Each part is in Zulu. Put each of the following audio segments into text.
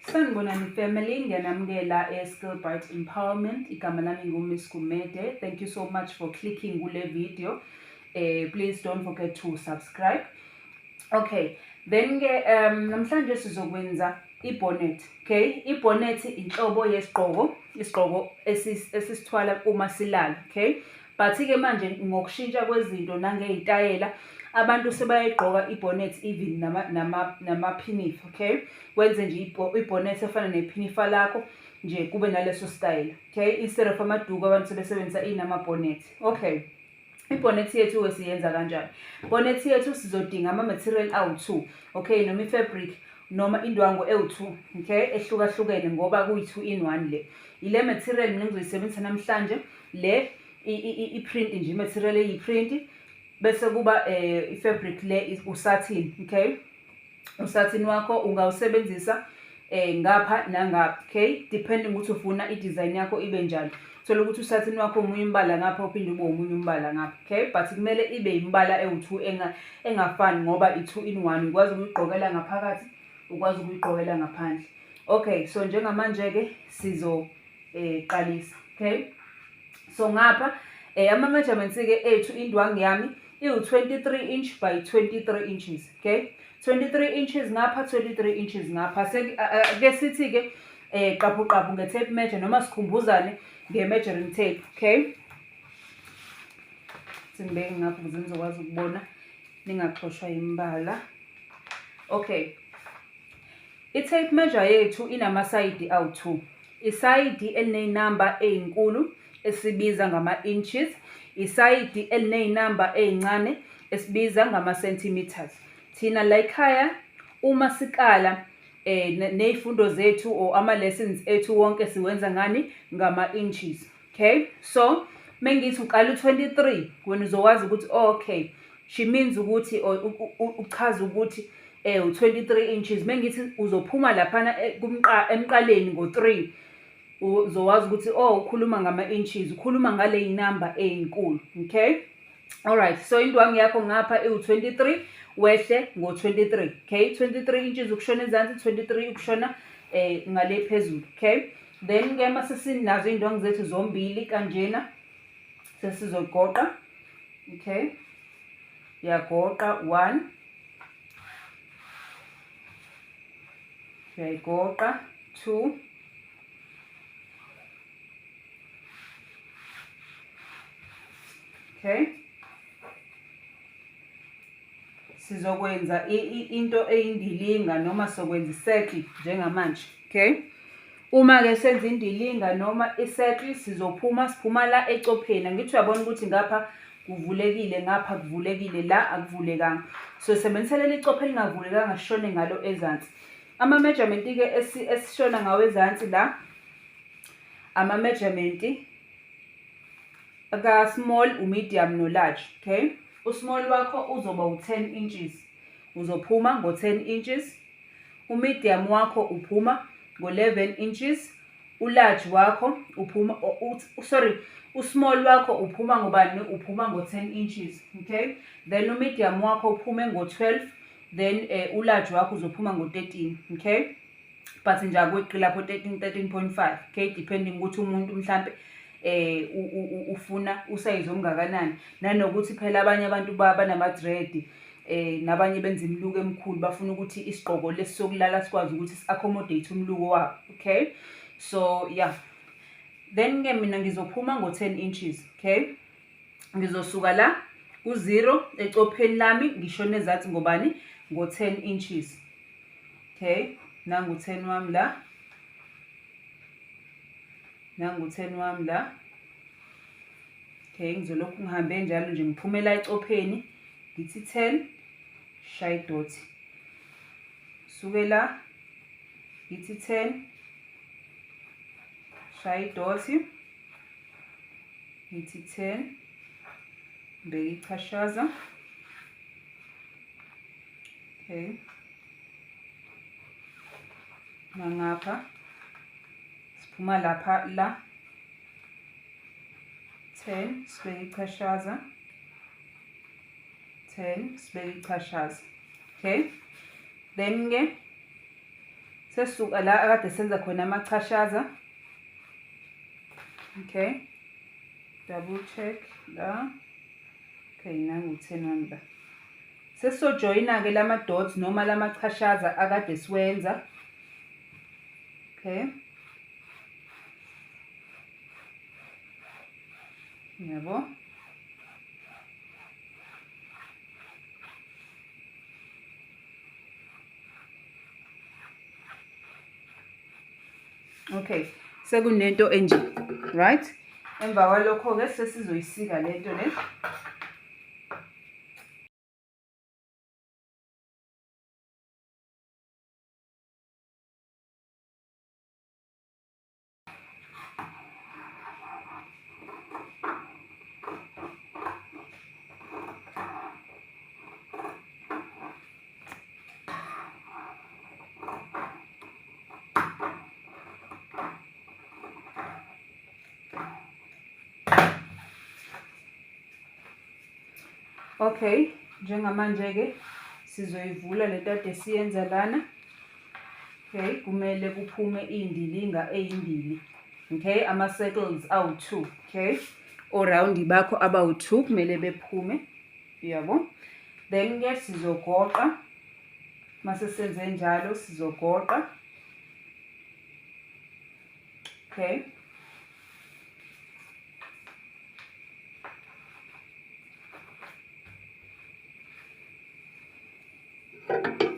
Sanibonani family, ngiyanamukela Skill Bright Empowerment. Igama lami nguMiss Gumede. Thank you so much for clicking kule video. Please don't forget to subscribe. Okay, then namhlanje sizokwenza ibonnet. Okay, ibonnet inhlobo yesigqoko, isigqoko esisithwala uma silala. Okay, but-ke manje ngokushintsha kwezinto nangey'tayela abantu sebayayigqoka ibonnet even namaphinifa. Okay, wenze nje ibonnet efana nephinifa lakho nje kube naleso style. Okay, instead of amaduku abantu sebesebenzisa inamabonnet. Okay, ibonnet yethu siyenza kanjani? Bonnet yethu sizodinga ama-material awu-2. Okay, noma i-fabric noma indwangu ewu-2. Okay, ehlukahlukene ngoba kuyi-2 in 1 le. Ile material mina ngizoyisebenzisa namhlanje le i-print nje, i-material eyi-print, bese kuba i-fabric le usatin. Okay, usatin wakho ungawusebenzisa ngapha nangapha. Okay, depending ukuthi ufuna i-design yakho ibe njani. Thola ukuthi usatin wakho omunye umbala ngapha uphinde ube omunye umbala ngapha. Okay, but kumele ibe imbala ewu-2 engafani ngoba i-2 in 1. Ukwazi ukuyigqokela ngaphakathi, ukwazi ukuyigqokela ngaphandle. Okay, so njengamanje-ke sizoqalisa. Okay, so ngapha ama-measurements-ke ethu, indwangu yami iwu-23 inch by 23 inches. Okay, 23 inches ngapha, 23 inches ngapha. Ke sithi-ke qaphaqaphu nge-tape measure noma sikhumbuzane nge-measuring tape. Okay, singibeke ngapha ukuze nizokwazi ukubona ningaxoshwa imbala. Okay, i-tape measure yethu inamasayidi awu-2. Isayidi eliney'namba ey'nkulu esibiza ngama-inches, isayidi eliney'namba ey'ncane esibiza ngama-centimeters. Thina la ekhaya uma sikala ney'fundo zethu or ama-lessons ethu wonke siwenza ngani? Ngama-inches. Okay, so mengithi uqala u-23 wena uzokwazi ukuthi okay, she means ukuthi uchaza ukuthi u-23 inches. Mengithi uzophuma laphana emqaleni ngo-3 uzokwazi ukuthi ukhuluma ngama-inches, ukhuluma ngale y'namba ey'nkulu. Okay, alright, so indwangu yakho ngapha iwu-23 wehle ngo-23. Okay, 23 inches ukushona ezansi, 23 ukushona ngale phezulu. Okay, then-ke mase sinazo iy'ndwangu zethu zombili kanjena sesizogoqa. Okay, yagoqa 1, uyayigoqa 2, okay, sizokwenza into eyindilinga noma sokwenza i-circle njengamanje. Okay, uma-ke senza indilinga noma i-circle siphuma la ecopheni. Angithi uyabona ukuthi ngapha kuvulekile, ngapha kuvulekile, la akuvulekanga. So sebenzisa leli icophe elingavulekanga sishone ngalo ezansi. Ama-measurement-ke esishona ngawo ezansi la, ama-measurement aka-small, u-medium no-large. Okay, u-small wakho uzoba u-10 inches, uzophuma ngo-10 inches. U-medium wakho uphuma ngo-11 inches. U-large wakho uphuma u-small wakho uphuma ngobani? Uphuma ngo-10 inches. Okay, then u-medium wakho uphume ngo-12, then u-large wakho uzophuma ngo-13. Okay, but nje akweqi lapho 13.5. Okay, depending ukuthi umuntu mhlampe ufuna usayizi omngakanani, nanokuthi phela abanye abantu banama-dread nabanye benza imiluko emikhulu bafuna ukuthi isigqoko lesi sokulala sikwazi ukuthi si-accommodate umluko wabo. Okay, so yeah, then-ke mina ngizophuma ngo-10 inches. Okay, ngizosuka la ku-0 ecopheni lami ngishone ezansi ngobani? Ngo-10 inches. Okay, nangu-10 wami la, nangu-10 wami la. Okay, ngizolokhu ngihambe njalo nje ngiphumela ecopheni ngithi 10, shaya idot. Suke la ngithi 10, shaya idot, ngithi 10, ngibeke ichashaza. Okay, nangapha siphuma lapha la 10, sibeke ichashaza, 10, sibeke ichashaza. Okay, then-ke Sesisuka la akade senza khona amachashaza. Okay, double check la. Okay, nangu 10 wami la. Sesizojoyina-ke lama dots noma lama chashaza akade siwenza. Okay, yabo. Okay, sekunento enje, right? Emva kwalokho-ke sesizoyisika lento le. Okay, njengamanje-ke sizoyivula lento ade siyenza lana. Okay, kumele kuphume iy'ndilinga ey'mbili. Okay, ama-circles awu-2. Okay, orawundi bakho abawu-2 kumele bephume. Yabo. Then-ke sizogoqa. Mase senze njalo sizogoqa. Okay.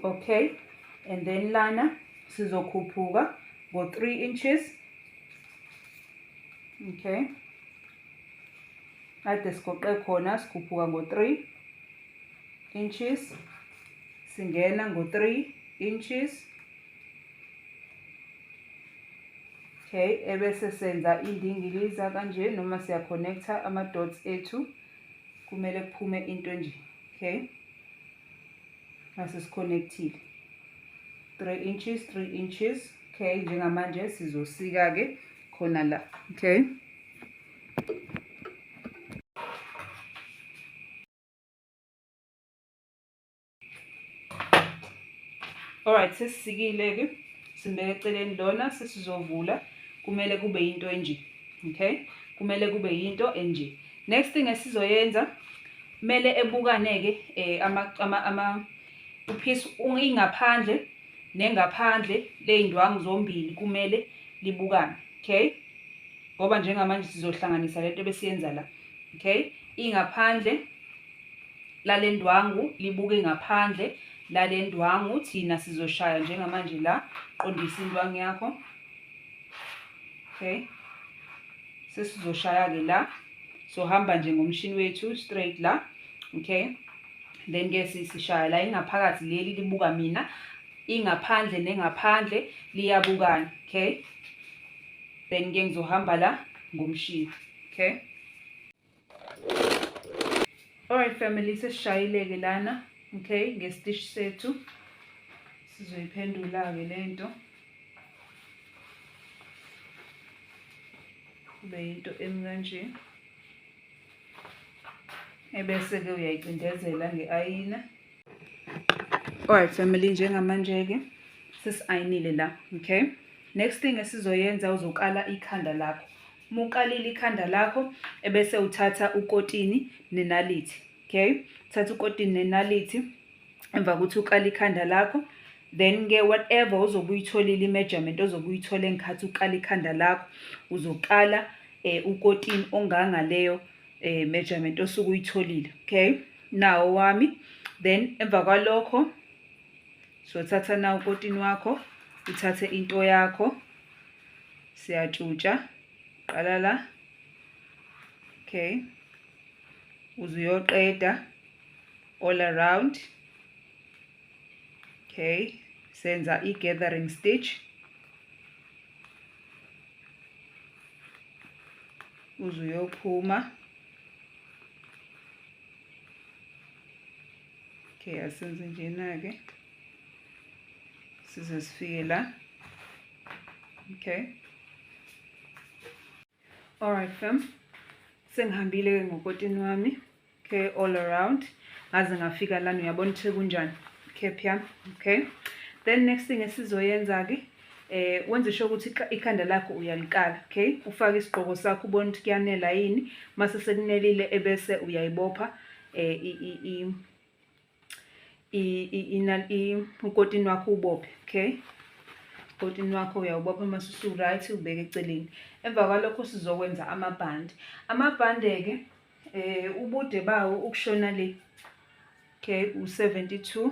Okay, and then lana sizokhuphuka ngo-3 inches. Okay, ade sigoqe khona sikhuphuka ngo-3 inches, singena ngo-3 inches. Okay, ebese senza indingiliza kanje noma siya-connecta ama-dots ethu. Kumele kuphume into nje. Okay, mase sikhonektile 3 inches, 3 inches. Okay, njengamanje sizosika-ke khona la. Okay, alright, sesisikile-ke simbeke eceleni lona. Sesizovula, kumele kube yinto enje. Okay, kumele kube yinto enje. Next thing esizoyenza, kumele ebukane-ke upiece ingaphandle nengaphandle ley'ndwangu zombili kumele libukane. Okay, ngoba njengamanje sizohlanganisa lento besiyenza la. Okay, ingaphandle lale ndwangu libuke ngaphandle lale ndwangu. Thina sizoshaya njengamanje la, qondisa indwangu yakho. Okay, sesizoshaya-ke la, sohamba nje ngomshini wethu straight la. Okay, then-ke sishaya la ingaphakathi leli libuka mina, ingaphandle nengaphandle liyabukana. Okay, then-ke ngizohamba la ngomshini. Okay, alright family, sesishayile-ke lana. Okay, ngesitishi sethu sizoyiphendula-ke lento kube yinto emi kanje. Ebese-ke uyayicindezela nge-ayina. Alright family, njengamanje-ke sesi-ayinile la. Okay, next thing esizoyenza, uzokala ikhanda lakho. Uma ukalile ikhanda lakho, ebese uthatha ukotini nenalithi. Okay, uthatha ukotini nenalithi emva kokuthi ukala ikhanda lakho. Then-ke whatever uzobe uyitholile i-measurement ozobe uyithole ngikhathi ukala ikhanda lakho, uzokala ukotini ongangaleyo measurement osuke uyitholile. Okay, nawo wami. Then emva kwalokho sothatha na ukotini wakho, uthathe into yakho, siyatshutsha qala la. Okay, uzuyoqeda all around. Okay, senza i-gathering stitch. Uzuyophuma. Okay, asenze njena-ke size sifike la. Okay, alright fam, sengihambile-ke ngokotini wami. Okay, all around ngaze ngafika lana. Uyabona ukuthi kunjani cap yami. Okay, Then next thing esizoyenza ke wenze sure ukuthi ikhanda lakho uyalikala, okay? Ufake isigqoko sakho ubone ukuthi kuyanela yini. Mase sekunelile ebese uyayibopha ukotini wakho ubophe, okay? Ukotini wakho uyawubopha mase usu-right ubeke eceleni. Emva kwalokho sizokwenza amabhande. Amabhande ke ubude bawo ukushona le, okay, u-72.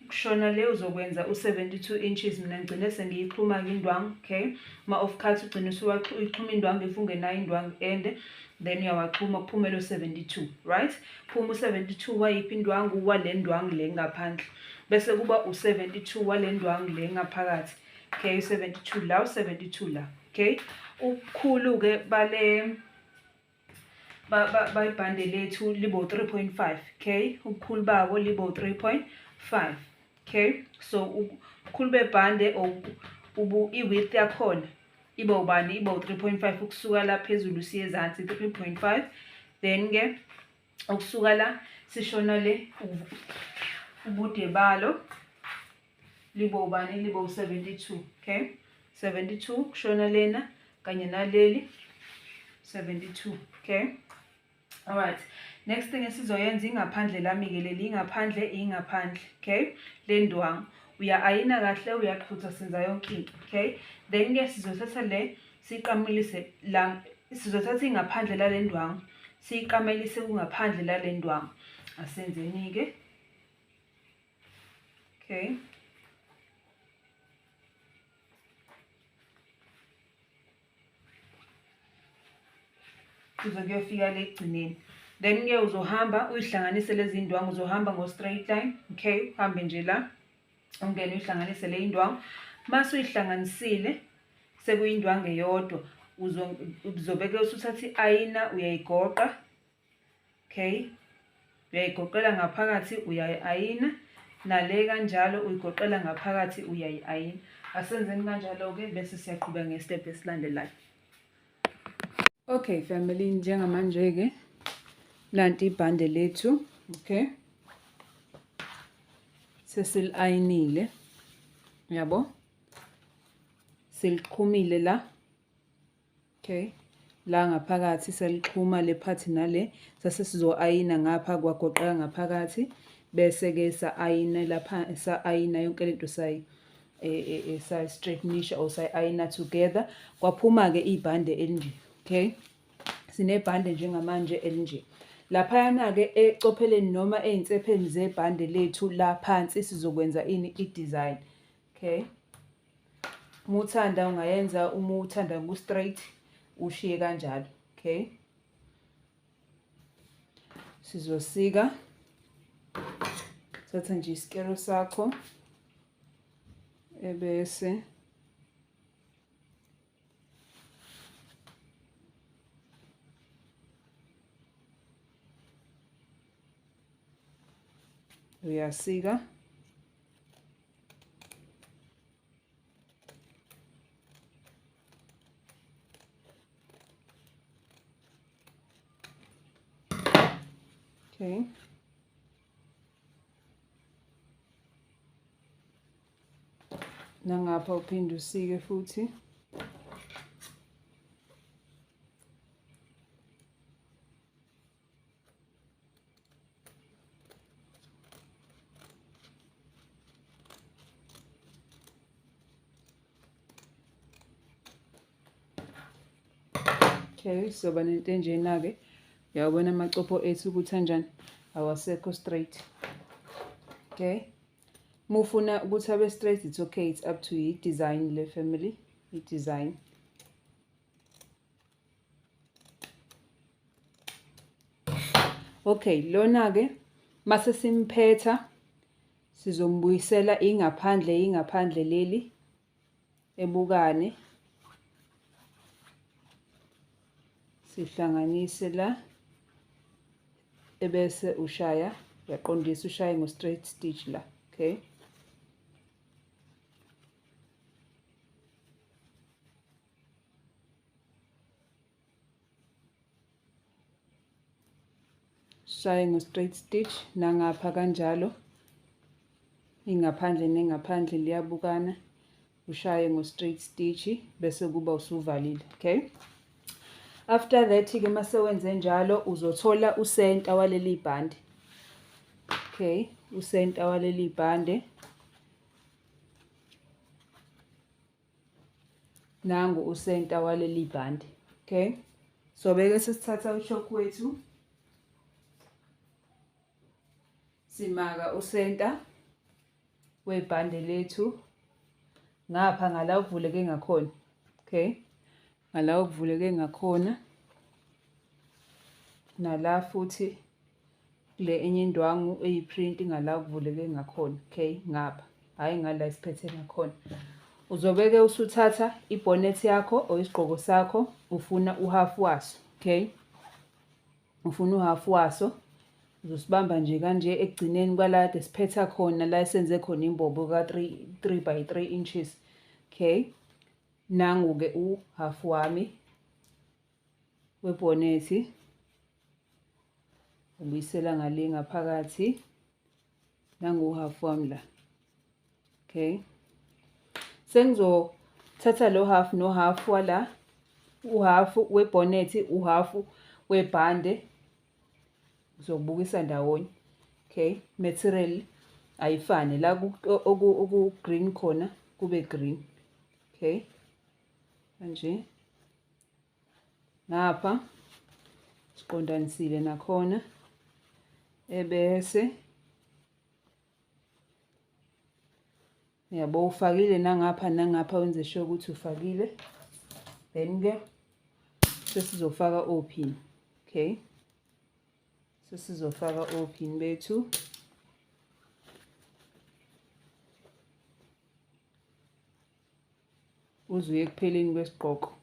Ukushona le uzokwenza u-72 inches. Mina ngigcine sengiyixhuma indwangu, okay? Of course ugcine uyixhuma indwangu if ungenayo indwangu ende, then uyawaxhuma kuphume lo 72, right? Phuma u-72 wayiphi indwangu wale ndwangu le ngaphandle, bese kuba u-72 wale ndwangu le ngaphakathi, okay? U-72 la, u-72 la, okay? Ubukhulu ke bale bayibhande lethu libo 3.5, okay? Ubukhulu bawo libo 3.5, okay? So ubukhulu bebhande i-width yakhona iba ubani? Iba u-3.5 ukusuka la phezulu siye ezansi 3.5. Then ke ukusuka la sishona le ubude balo libo ubani? Libo u-72, okay? 72 kushona lena kanye naleli 72, okay? Alright, next thing esizoyenza ingaphandle lami-ke leli ingaphandle, okay? Le ndwangu uya-ayina kahle, uyaxhutha, senza yonke into, okay? Then ke sizothatha le siyiqamelise la, sizothatha ingaphandle lale ndwangu siyiqamelise kungaphandle lale ndwangu. Asenzeni-ke, okay? Kuze kuyofika le egcineni. Then ke uzohamba uyihlanganise lezi ndwangu, uzohamba ngo-straight line, okay? Uhambe nje la ungene uyihlanganise le indwangu. Mase uyihlanganisile sekuyindwangu eyodwa, uzobeke usuthatha i-ayina uyayigoqa, okay? Uyayigoqela ngaphakathi uyayi-ayina, nale kanjalo uyigoqela ngaphakathi uyayi-ayina. Asenzeni kanjalo-ke bese siyaqhubeka nge-step esilandelayo. Okay family, njengamanje-ke nanti ibhande lethu, okay? Sesili-ayinile, yabo? Seliqhumile la, okay? La ngaphakathi selixhuma le part nale, sase sizo-ayina ngapha kwagoqeka ngaphakathi, bese-ke sa-ayina lapha, sa-ayina yonke lento sayi-straightenisha or sayi-ayina together. Kwaphuma-ke ibhande elinje, okay? Sinebhande njengamanje elinje. Laphayana-ke ecopheleni noma ey'nsepheni zebhande lethu la phansi sizokwenza ini? I-design, okay? Uma uthanda ungayenza, uma uthanda ku-straight ushiye kanjalo, okay? Sizosika, thatha nje isikero sakho ebese uyasika, okay? Nangapha uphinde usike futhi. Okay, soba nento enjena-ke, uyawabona amacopho ethu ukuthi anjani, awasekho straight, okay? Uma ufuna ukuthi abe straight, it's okay, it's up to you. Design le family, i-design. Okay, lona-ke mase simphetha sizombuyisela ingaphandle leli ebukane, sihlanganise la ebese ushaya, uyaqondisa ushaye ngo-straight stitch la, okay? Shaye ngo-straight stitch nangapha kanjalo ingaphandle nengaphandle liyabukana, ushaye ngo-straight stitch bese kuba usuvalile. Okay, after that-ke mase wenze njalo uzothola usenta waleli bhande. Okay, usenta waleli bhande nangu usenta waleli bhande. Okay, so beke sesithatha ushok wethu simaka usenta webhande lethu ngapha ngala kuvuleke ngakhona. Okay, ngala kuvuleke ngakhona nala futhi kule enye indwangu eyiprint ngala kuvuleke ngakhona. Okay, ngapha hayi ngala isiphethe ngakhona. Uzobeke usuthatha ibonnet yakho or isigqoko sakho ufuna uhalf waso. Okay, ufuna uhalf waso uzosibamba nje kanje ekugcineni kwala siphetha khona la esenze khona imbobo ka 3 by 3 inches. Okay, nangu-ke uhalf wami webonnet ubuyisela ngale ngaphakathi, nangu uhalf wami la. Okay, sengizothatha lo half no half wala, uhalf webonnet uhalf webhande uzobukisa ndawonye. Okay, material ayifane la oku green khona kube green. Okay, kanje ngapha siqondanisile nakhona ebese yabo ufakile nangapha wenze sure ukuthi ufakile, then-ke sesizofaka opin. Okay, sesizofaka opin bethu uzuye ekupheleni kwesigqoko.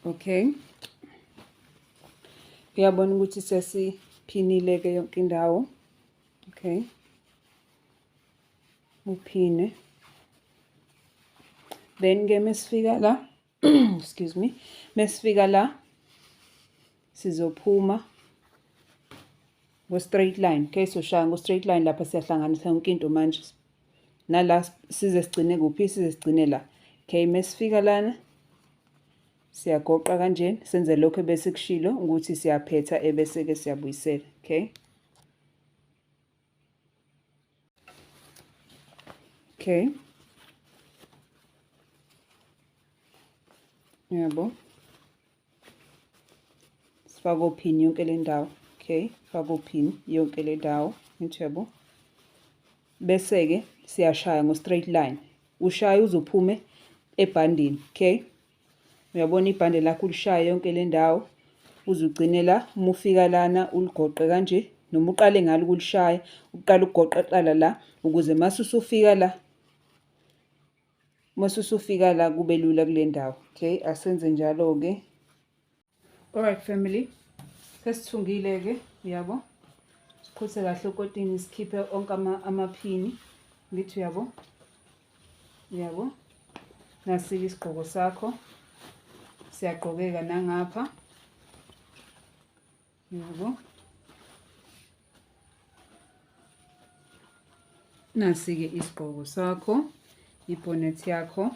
Okay, uyabona ukuthi sesiphinile-ke yonke indawo. Okay, uphine, then-ke mesifika la excuse me, mesifika la sizophuma ngo-straight line. Okay, so shaya ngo-straight line lapha siyahlanganisa yonke into manje nala size sigcine kuphi, size sigcine la. Okay, mesifika lana siyagoqa kanjeni senze lokho ebese kushilo ukuthi siyaphetha ebese-ke siyabuyisela. Okay, okay, yabo sifaka opin yonke le ndawo. Okay, faka opin yonke le ndawo yabo, bese-ke siyashaya ngo-straight line. Ushaya uzophume ebhandini. Okay, uyabona ibhande lakho ulishaya yonke le ndawo uzugcine la, uma ufika lana uligoqe kanje, noma uqale ngalo ukulishaya uqala ukugoqa qala la ukuze masusufika la kube lula kule ndawo. Okay, asenze njalo-ke. Alright family, sesithungile-ke uyabo, siphuthe kahle ukotini sikhiphe onke amaphini ngithi uyabo nasike isigqoko sakho siyagqokeka nangapha yabo, nasike isigqoko sakho, ibonnet yakho